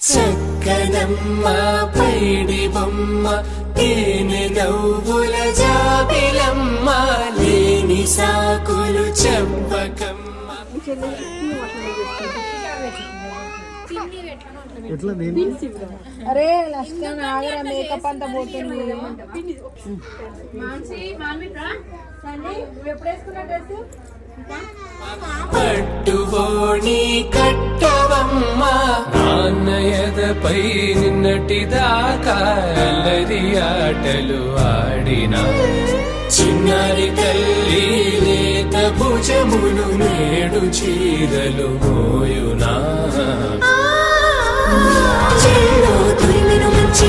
చక్కనమ్మ పైడి బొమ్మ తేనె నవ్వుల జాబిలమ్మ లేని సాకులు చెప్పకమ్మ. అరే లక్ష్మణ ఆగరా, మేకప్ అంతా పోతుంది. పట్టువోణి కట్టవమ్మ నాన్నయదపై నిన్నటిదాకా అల్లరి ఆటలు ఆడిన చిన్నారి తల్లి లేత భుజములు నేడు చీరలు మోయునా. చెల్లో తురిమిన మంచి